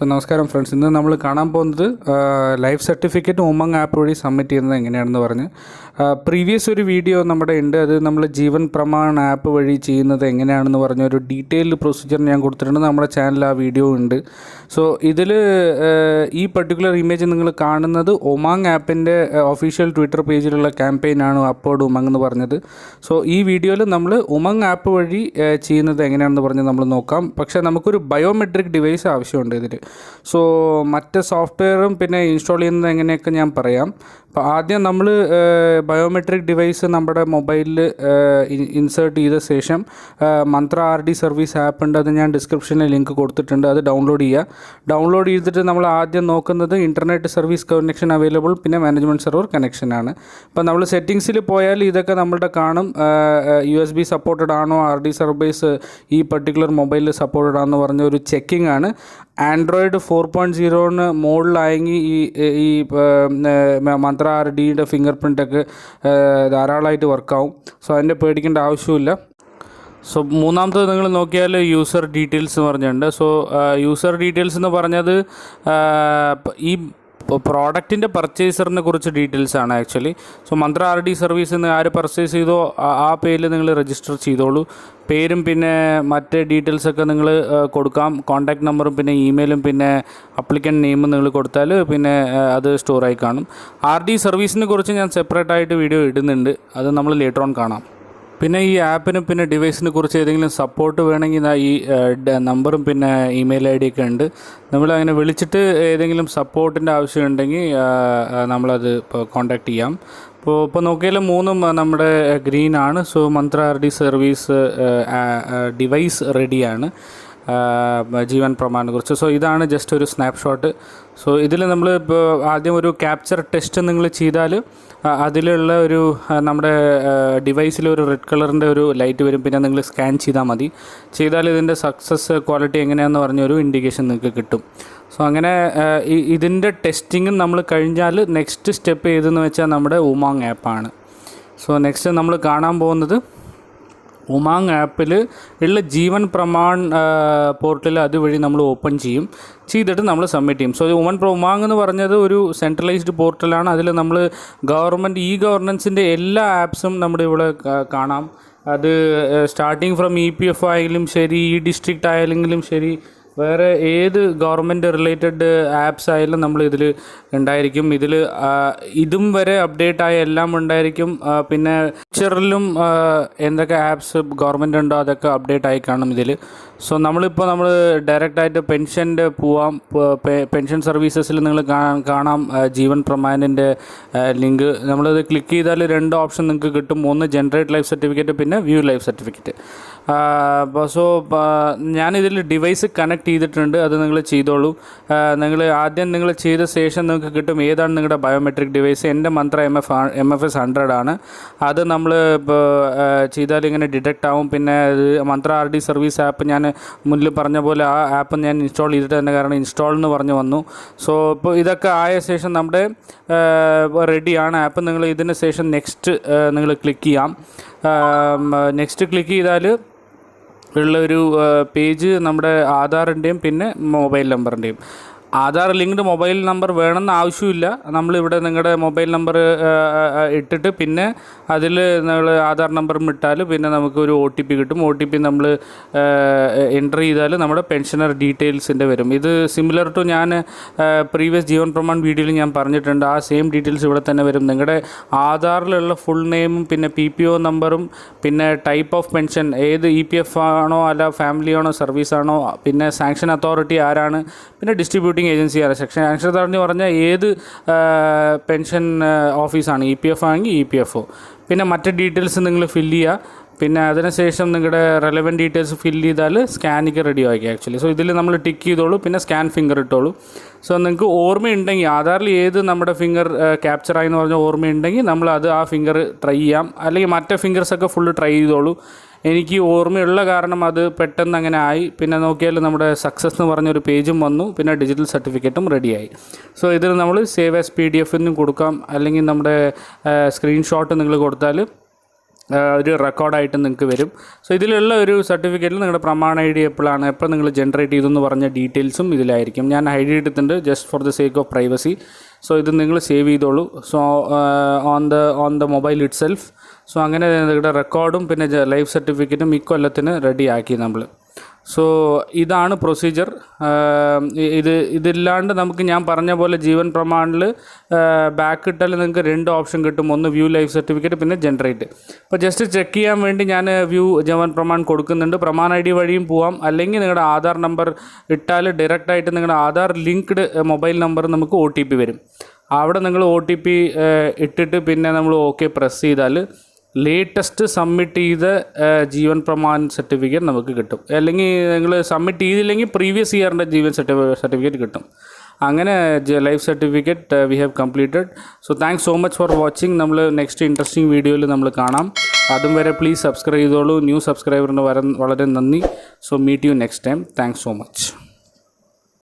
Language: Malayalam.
So, നമസ്കാരം ഫ്രണ്ട്സ്, ഇന്ന് നമ്മൾ കാണാൻ പോകുന്നത് ലൈഫ് സർട്ടിഫിക്കറ്റ് ഉമംഗ് ആപ്പ് വഴി സബ്മിറ്റ് ചെയ്യുന്നത് എങ്ങനെയാണെന്ന് പറഞ്ഞ് പ്രീവിയസ് ഒരു വീഡിയോ നമ്മുടെ ഉണ്ട്. അത് നമ്മൾ ജീവൻ പ്രമാൺ ആപ്പ് വഴി ചെയ്യുന്നത് എങ്ങനെയാണെന്ന് പറഞ്ഞ ഒരു ഡീറ്റെയിൽഡ് പ്രൊസീജിയർ ഞാൻ കൊടുത്തിട്ടുണ്ട്. നമ്മുടെ ചാനലിൽ ആ വീഡിയോ ഉണ്ട്. സോ ഇതിൽ ഈ പർട്ടിക്കുലർ ഇമേജ് നിങ്ങൾ കാണുന്നത് ഉമാങ് ആപ്പിൻ്റെ ഒഫീഷ്യൽ ട്വിറ്റർ പേജിലുള്ള ക്യാമ്പയിനാണ് അപ്ലോഡ് ഉമംഗ് എന്ന് പറഞ്ഞത്. സോ ഈ വീഡിയോയിൽ നമ്മൾ ഉമംഗ് ആപ്പ് വഴി ചെയ്യുന്നത് എങ്ങനെയാണെന്ന് പറഞ്ഞ് നമ്മൾ നോക്കാം. പക്ഷേ നമുക്കൊരു ബയോമെട്രിക് ഡിവൈസ് ആവശ്യമുണ്ട് ഇതിൽ. സോ മറ്റ് സോഫ്റ്റ്വെയറും പിന്നെ ഇൻസ്റ്റാൾ ചെയ്യുന്നത് എങ്ങനെയൊക്കെ ഞാൻ പറയാം. അപ്പോൾ ആദ്യം നമ്മൾ ബയോമെട്രിക് ഡിവൈസ് നമ്മുടെ മൊബൈലിൽ ഇൻസേർട്ട് ചെയ്ത ശേഷം മന്ത്ര RD സർവീസ് ആപ്പ് ഉണ്ട്. അത് ഞാൻ ഡിസ്ക്രിപ്ഷനിൽ ലിങ്ക് കൊടുത്തിട്ടുണ്ട്. അത് ഡൗൺലോഡ് ചെയ്യുക. ഡൗൺലോഡ് ചെയ്തിട്ട് നമ്മൾ ആദ്യം നോക്കുന്നത് ഇൻ്റർനെറ്റ് സർവീസ് കണക്ഷൻ അവൈലബിൾ, പിന്നെ മാനേജ്മെൻറ്റ് സെർവർ കണക്ഷനാണ്. അപ്പോൾ നമ്മൾ സെറ്റിങ്സിൽ പോയാൽ ഇതൊക്കെ നമ്മളുടെ കാണും. USB സപ്പോർട്ടഡ് ആണോ, RD സർവീസ് ഈ പർട്ടിക്കുലർ മൊബൈലിൽ സപ്പോർട്ടഡ് ആണെന്ന് പറഞ്ഞ ഒരു ചെക്കിംഗ് ആണ്. ആൻഡ്രോയിഡ് 4.0 മുകളിലായെങ്കിൽ ഈ മന്ത്ര RDയുടെ ഫിംഗർ പ്രിൻ്റൊക്കെ ധാരാളമായിട്ട് വർക്കാവും. സോ അതിൻ്റെ പേടിക്കേണ്ട ആവശ്യമില്ല. സോ മൂന്നാമത്തത് നിങ്ങൾ നോക്കിയാൽ യൂസർ ഡീറ്റെയിൽസ് എന്ന് പറഞ്ഞിട്ടുണ്ട്. സോ യൂസർ ഡീറ്റെയിൽസ് എന്ന് പറഞ്ഞത് ഈ പ്രോഡക്റ്റിൻ്റെ പർച്ചേസറിനെ കുറിച്ച് ഡീറ്റെയിൽസ് ആണ് ആക്ച്വലി. സോ മന്ത്ര RD സർവീസിൽ നിന്ന് ആര് പർച്ചേസ് ചെയ്തോ ആ പേരിൽ നിങ്ങൾ രജിസ്റ്റർ ചെയ്തോളൂ. പേരും പിന്നെ മറ്റ് ഡീറ്റെയിൽസൊക്കെ നിങ്ങൾ കൊടുക്കാം. കോൺടാക്റ്റ് നമ്പറും പിന്നെ ഇമെയിലും പിന്നെ അപ്ലിക്കൻ്റ് നെയിമും നിങ്ങൾ കൊടുത്താൽ പിന്നെ അത് സ്റ്റോറായി കാണും. RD സർവീസിനെ കുറിച്ച് ഞാൻ സെപ്പറേറ്റ് ആയിട്ട് വീഡിയോ ഇടുന്നുണ്ട്. അത് നമ്മൾ ലേറ്റർ ഓൺ കാണാം. പിന്നെ ഈ ആപ്പിനും പിന്നെ ഡിവൈസിനെ കുറിച്ച് ഏതെങ്കിലും സപ്പോർട്ട് വേണമെങ്കിൽ ഈ നമ്പറും പിന്നെ ഇമെയിൽ ID ഒക്കെ ഉണ്ട്. നമ്മളങ്ങനെ വിളിച്ചിട്ട് ഏതെങ്കിലും സപ്പോർട്ടിൻ്റെ ആവശ്യമുണ്ടെങ്കിൽ നമ്മളത് കോൺടാക്റ്റ് ചെയ്യാം. ഇപ്പോൾ നോക്കിയാൽ മൂന്നും നമ്മുടെ ഗ്രീൻ ആണ്. സോ മന്ത്ര RD സർവീസ് ഡിവൈസ് റെഡിയാണ് ജീവൻ പ്രമാണിനെ കുറിച്ച്. സോ ഇതാണ് ജസ്റ്റ് ഒരു സ്നാപ്ഷോട്ട്. സോ ഇതിൽ നമ്മൾ ഇപ്പോൾ ആദ്യം ഒരു ക്യാപ്ചർ ടെസ്റ്റ് നിങ്ങൾ ചെയ്താൽ അതിലുള്ള ഒരു നമ്മുടെ ഡിവൈസിൽ ഒരു റെഡ് കളറിൻ്റെ ഒരു ലൈറ്റ് വരും. പിന്നെ നിങ്ങൾ സ്കാൻ ചെയ്താൽ മതി. ചെയ്താൽ ഇതിൻ്റെ സക്സസ് ക്വാളിറ്റി എങ്ങനെയാണെന്ന് പറഞ്ഞൊരു ഇൻഡിക്കേഷൻ നിങ്ങൾക്ക് കിട്ടും. സോ അങ്ങനെ ഇതിൻ്റെ ടെസ്റ്റിങ്ങും നമ്മൾ കഴിഞ്ഞാൽ നെക്സ്റ്റ് സ്റ്റെപ്പ് ഏതെന്ന് വെച്ചാൽ നമ്മുടെ ഉമാങ് ആപ്പാണ്. സോ നെക്സ്റ്റ് നമ്മൾ കാണാൻ പോകുന്നത് ഉമാങ് ആപ്പിൽ ഉള്ള ജീവൻ പ്രമാൺ പോർട്ടൽ അതുവഴി നമ്മൾ ഓപ്പൺ ചെയ്തിട്ട് നമ്മൾ സബ്മിറ്റ് ചെയ്യും. സോ ഉമാങ് എന്ന് പറഞ്ഞത് ഒരു സെൻട്രലൈസ്ഡ് പോർട്ടലാണ്. അതിൽ നമ്മൾ ഗവൺമെൻറ് ഗവർണൻസിൻ്റെ എല്ലാ ആപ്സും നമ്മുടെ ഇവിടെ കാണാം. അത് സ്റ്റാർട്ടിങ് ഫ്രം EPF ആയാലും ശരി, ഡിസ്ട്രിക്റ്റ് ആയാലെങ്കിലും ശരി, വേറെ ഏത് ഗവൺമെൻറ് റിലേറ്റഡ് ആപ്സ് ആയാലും നമ്മൾ ഇതിൽ ഉണ്ടായിരിക്കും. ഇതും വരെ അപ്ഡേറ്റ് ആയ എല്ലാം ഉണ്ടായിരിക്കും. പിന്നെ ഫ്യൂച്ചറിലും എന്തൊക്കെ ആപ്സ് ഗവൺമെൻറ് ഉണ്ടോ അതൊക്കെ അപ്ഡേറ്റ് ആയി കാണും ഇതിൽ. സോ നമ്മൾ ഡയറക്റ്റായിട്ട് പെൻഷൻ്റെ പോവാം. പെൻഷൻ സർവീസസിൽ നിങ്ങൾ കാണാം ജീവൻ പ്രമാണിൻ്റെ ലിങ്ക്. നമ്മളത് ക്ലിക്ക് ചെയ്താൽ 2 ഓപ്ഷൻ നിങ്ങൾക്ക് കിട്ടും. ഒന്ന് ജനറേറ്റ് ലൈഫ് സർട്ടിഫിക്കറ്റ്, പിന്നെ വ്യൂ ലൈഫ് സർട്ടിഫിക്കറ്റ്. സോ ഞാനിതിൽ ഡിവൈസ് കണക്ട് ചെയ്തിട്ടുണ്ട്. അത് നിങ്ങൾ ചെയ്തോളൂ. ആദ്യം നിങ്ങൾ ചെയ്ത ശേഷം നിങ്ങൾക്ക് കിട്ടും ഏതാണ് നിങ്ങളുടെ ബയോമെട്രിക് ഡിവൈസ്. എൻ്റെ മന്ത്ര MFS 100 ആണ്. അത് നമ്മൾ ചെയ്താൽ ഇങ്ങനെ ഡിറ്റക്റ്റ് ആവും. പിന്നെ മന്ത്ര RD സർവീസ് ആപ്പ് ഞാൻ മുന്നിൽ പറഞ്ഞ പോലെ ആ ആപ്പ് ഞാൻ ഇൻസ്റ്റാൾ ചെയ്തിട്ട് തന്നെ, കാരണം ഇൻസ്റ്റാൾ എന്ന് പറഞ്ഞു വന്നു. സോ ഇപ്പോൾ ഇതൊക്കെ ആയ ശേഷം നമ്മുടെ റെഡിയാണ് ആപ്പ്. നിങ്ങൾ ഇതിന് ശേഷം നെക്സ്റ്റ് നിങ്ങൾ ക്ലിക്ക് ചെയ്യാം. നെക്സ്റ്റ് ക്ലിക്ക് ചെയ്താൽ ഉള്ളൊരു പേജ് നമ്മുടെ ആധാറിൻ്റെയും പിന്നെ മൊബൈൽ നമ്പറിൻ്റെയും. ആധാർ ലിങ്ക്ഡ് മൊബൈൽ നമ്പർ വേണമെന്ന് ആവശ്യമില്ല. നമ്മളിവിടെ നിങ്ങളുടെ മൊബൈൽ നമ്പർ ഇട്ടിട്ട് പിന്നെ അതിൽ നമ്മൾ ആധാർ നമ്പറും ഇട്ടാൽ പിന്നെ നമുക്കൊരു OTP കിട്ടും. OTP നമ്മൾ എൻ്റർ ചെയ്താൽ നമ്മുടെ പെൻഷനർ ഡീറ്റെയിൽസിൻ്റെ വരും. ഇത് സിമിലർ ടു ഞാൻ പ്രീവിയസ് ജീവൻ പ്രമാൺ വീഡിയോയിൽ ഞാൻ പറഞ്ഞിട്ടുണ്ട്. ആ സെയിം ഡീറ്റെയിൽസ് ഇവിടെ തന്നെ വരും. നിങ്ങളുടെ ആധാറിലുള്ള ഫുൾ നെയിമും പിന്നെ PPO നമ്പറും പിന്നെ ടൈപ്പ് ഓഫ് പെൻഷൻ, ഏത് EPF ആണോ അല്ല ഫാമിലി ആണോ സർവീസ് ആണോ, പിന്നെ സാങ്ഷൻ അതോറിറ്റി ആരാണ്, പിന്നെ ഡിസ്ട്രിബ്യൂട്ടിംഗ് ഏജൻസിയാണ്. സാങ്ഷൻ അതോറിറ്റി പറഞ്ഞാൽ ഏത് പെൻഷൻ ഓഫീസാണ്, EPF ആണെങ്കിൽ EPFO. പിന്നെ മറ്റ് ഡീറ്റെയിൽസ് നിങ്ങൾ ഫില്ല് ചെയ്യുക. പിന്നെ അതിനുശേഷം നിങ്ങളുടെ റെലവൻറ്റ് ഡീറ്റെയിൽസ് ഫില്ല് ചെയ്താൽ സ്കാനിക്ക് റെഡി ആക്കി ആക്ച്വലി. സോ ഇതിൽ നമ്മൾ ടിക്ക് ചെയ്തോളൂ. പിന്നെ സ്കാൻ ഫിംഗർ ഇട്ടോളൂ. സോ നിങ്ങൾക്ക് ഓർമ്മയുണ്ടെങ്കിൽ ആധാറിൽ ഏത് നമ്മുടെ ഫിംഗർ ക്യാപ്ചറായി എന്ന് പറഞ്ഞാൽ ഓർമ്മയുണ്ടെങ്കിൽ നമ്മൾ ആ ഫിംഗർ ട്രൈ ചെയ്യാം. അല്ലെങ്കിൽ മറ്റേ ഫിംഗേഴ്സൊക്കെ ഫുള്ള് ട്രൈ ചെയ്തോളൂ. എനിക്ക് ഓർമ്മയുള്ള കാരണം അത് പെട്ടെന്ന് അങ്ങനെ ആയി. പിന്നെ നോക്കിയാൽ നമ്മുടെ സക്സസ് എന്ന് പറഞ്ഞൊരു പേജും വന്നു. പിന്നെ ഡിജിറ്റൽ സർട്ടിഫിക്കറ്റും റെഡിയായി. സോ ഇതിൽ നമ്മൾ സേവ് ആസ് PDF എന്നും കൊടുക്കാം. അല്ലെങ്കിൽ നമ്മുടെ സ്ക്രീൻഷോട്ട് നിങ്ങൾ കൊടുത്താൽ ഒരു റെക്കോർഡായിട്ട് നിങ്ങൾക്ക് വരും. സോ ഇതിലുള്ള ഒരു സർട്ടിഫിക്കറ്റിൽ നിങ്ങളുടെ പ്രമാൺ ഐ ഡി എപ്പോഴാണ് എപ്പോൾ നിങ്ങൾ ജനറേറ്റ് ചെയ്തെന്ന് പറഞ്ഞ ഡീറ്റെയിൽസും ഇതിലായിരിക്കും. ഞാൻ ഹൈഡ് ചെയ്തിട്ടുണ്ട് just for the sake of privacy. So ഇത് നിങ്ങൾ സേവ് ചെയ്തോളൂ. So on the mobile it self. So അങ്ങനെ നിങ്ങളുടെ റെക്കോർഡും പിന്നെ ലൈഫ് സർട്ടിഫിക്കറ്റും ഇക്കൊല്ലത്തിന് റെഡിയാക്കി നമ്മൾ. സോ ഇതാണ് പ്രൊസീജിയർ. ഇതില്ലാണ്ട് നമുക്ക് ഞാൻ പറഞ്ഞ പോലെ ജീവൻ പ്രമാണിൽ ബാക്ക് ഇട്ടാൽ നിങ്ങൾക്ക് 2 ഓപ്ഷൻ കിട്ടും. ഒന്ന് വ്യൂ ലൈഫ് സർട്ടിഫിക്കറ്റ്, പിന്നെ ജനറേറ്റ്. അപ്പോൾ ജസ്റ്റ് ചെക്ക് ചെയ്യാൻ വേണ്ടി ഞാൻ വ്യൂ ജീവൻ പ്രമാൺ കൊടുക്കുന്നുണ്ട്. പ്രമാൺ ഐ ഡി വഴിയും പോവാം, അല്ലെങ്കിൽ നിങ്ങളുടെ ആധാർ നമ്പർ ഇട്ടാൽ ഡയറക്റ്റായിട്ട് നിങ്ങളുടെ ആധാർ ലിങ്ക്ഡ് മൊബൈൽ നമ്പർ നമുക്ക് OTP വരും. അവിടെ നിങ്ങൾ OTP ഇട്ടിട്ട് പിന്നെ നമ്മൾ ഓക്കെ പ്രസ് ചെയ്താൽ ലേറ്റസ്റ്റ് സബ്മിറ്റ് ചെയ്ത ജീവൻ പ്രമാൺ സർട്ടിഫിക്കറ്റ് നമുക്ക് കിട്ടും. അല്ലെങ്കിൽ നിങ്ങൾ സബ്മിറ്റ് ചെയ്തില്ലെങ്കിൽ പ്രീവിയസ് ഇയറിൻ്റെ ജീവൻ സർട്ടിഫിക്കറ്റ് കിട്ടും. അങ്ങനെ life certificate we have completed. So thanks so much for watching. നമ്മൾ നെക്സ്റ്റ് ഇൻട്രസ്റ്റിംഗ് വീഡിയോയിൽ നമ്മൾ കാണാം. അതും വരെ പ്ലീസ് സബ്സ്ക്രൈബ് ചെയ്തോളൂ. ന്യൂ സബ്സ്ക്രൈബറിന് വളരെ നന്ദി. So meet you next time. Thanks so much.